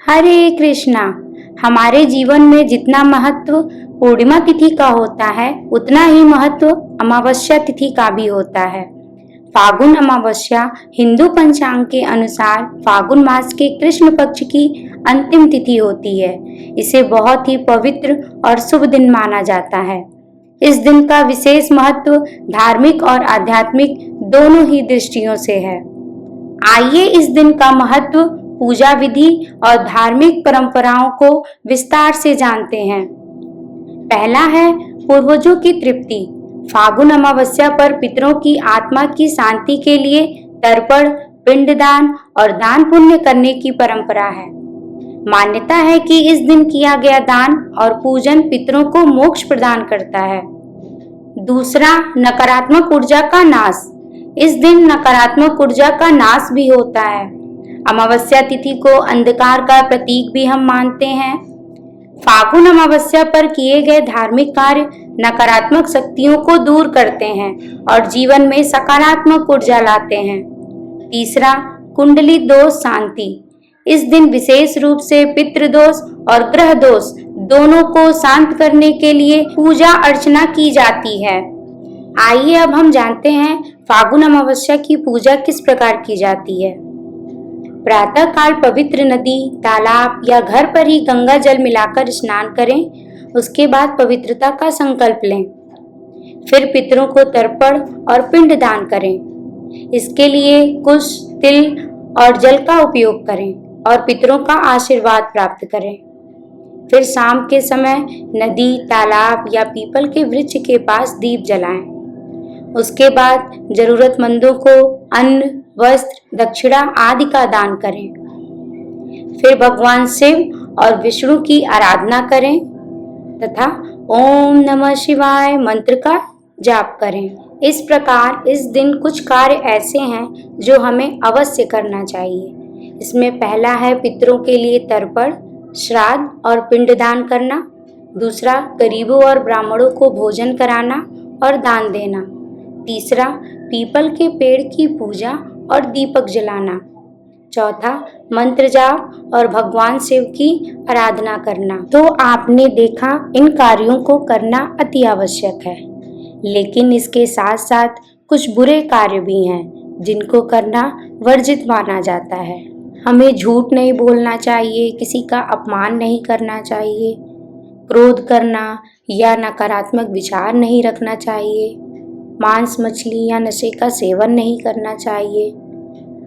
हरे कृष्णा। हमारे जीवन में जितना महत्व पूर्णिमा तिथि का होता है उतना ही महत्व अमावस्या तिथि का भी होता है। फागुन अमावस्या हिंदू पंचांग के अनुसार फागुन मास के कृष्ण पक्ष की अंतिम तिथि होती है। इसे बहुत ही पवित्र और शुभ दिन माना जाता है। इस दिन का विशेष महत्व धार्मिक और आध्यात्मिक दोनों ही दृष्टियों से है। आइए इस दिन का महत्व, पूजा विधि और धार्मिक परंपराओं को विस्तार से जानते हैं। पहला है पूर्वजों की तृप्ति। फागुन अमावस्या पर पितरों की आत्मा की शांति के लिए तर्पण, पिंडदान और दान पुण्य करने की परंपरा है। मान्यता है कि इस दिन किया गया दान और पूजन पितरों को मोक्ष प्रदान करता है। दूसरा, नकारात्मक ऊर्जा का नाश। इस दिन नकारात्मक ऊर्जा का नाश भी होता है। अमावस्या तिथि को अंधकार का प्रतीक भी हम मानते हैं। फागुन अमावस्या पर किए गए धार्मिक कार्य नकारात्मक शक्तियों को दूर करते हैं और जीवन में सकारात्मक ऊर्जा लाते हैं। तीसरा, कुंडली दोष शांति। इस दिन विशेष रूप से पितृदोष और ग्रह दोष दोनों को शांत करने के लिए पूजा अर्चना की जाती है। आइए अब हम जानते हैं फागुन अमावस्या की पूजा किस प्रकार की जाती है। प्रातः काल पवित्र नदी, तालाब या घर पर ही गंगा जल मिलाकर स्नान करें। उसके बाद पवित्रता का संकल्प लें। फिर पितरों को तर्पण और पिंड दान करें। इसके लिए कुश, तिल और जल का उपयोग करें और पितरों का आशीर्वाद प्राप्त करें। फिर शाम के समय नदी, तालाब या पीपल के वृक्ष के पास दीप जलाएं। उसके बाद जरूरतमंदों को अन्न, वस्त्र, दक्षिणा आदि का दान करें। फिर भगवान शिव और विष्णु की आराधना करें तथा ओम नमः शिवाय मंत्र का जाप करें। इस प्रकार इस दिन कुछ कार्य ऐसे हैं जो हमें अवश्य करना चाहिए। इसमें पहला है पितरों के लिए तर्पण, श्राद्ध और पिंडदान करना। दूसरा, गरीबों और ब्राह्मणों को भोजन कराना और दान देना। तीसरा, पीपल के पेड़ की पूजा और दीपक जलाना। चौथा, मंत्र जाप और भगवान शिव की आराधना करना। तो आपने देखा, इन कार्यों को करना अति आवश्यक है, लेकिन इसके साथ साथ कुछ बुरे कार्य भी हैं जिनको करना वर्जित माना जाता है। हमें झूठ नहीं बोलना चाहिए, किसी का अपमान नहीं करना चाहिए, क्रोध करना या नकारात्मक विचार नहीं रखना चाहिए, मांस, मछली या नशे का सेवन नहीं करना चाहिए।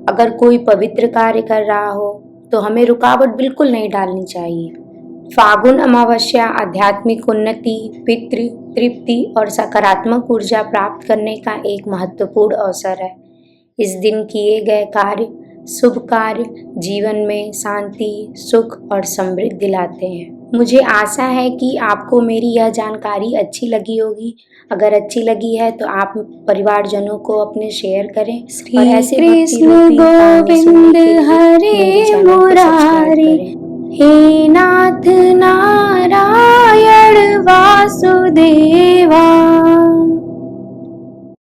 अगर कोई पवित्र कार्य कर रहा हो तो हमें रुकावट बिल्कुल नहीं डालनी चाहिए। फागुन अमावस्या आध्यात्मिक उन्नति, पितृ तृप्ति और सकारात्मक ऊर्जा प्राप्त करने का एक महत्वपूर्ण अवसर है। इस दिन किए गए कार्य, शुभ कार्य जीवन में शांति, सुख और समृद्धि लाते हैं। मुझे आशा है कि आपको मेरी यह जानकारी अच्छी लगी होगी। अगर अच्छी लगी है तो आप परिवारजनों को अपने शेयर करें। और ऐसे कृष्ण गोविंद हरे मुरारी, हे नाथ नारायण वासुदेवा।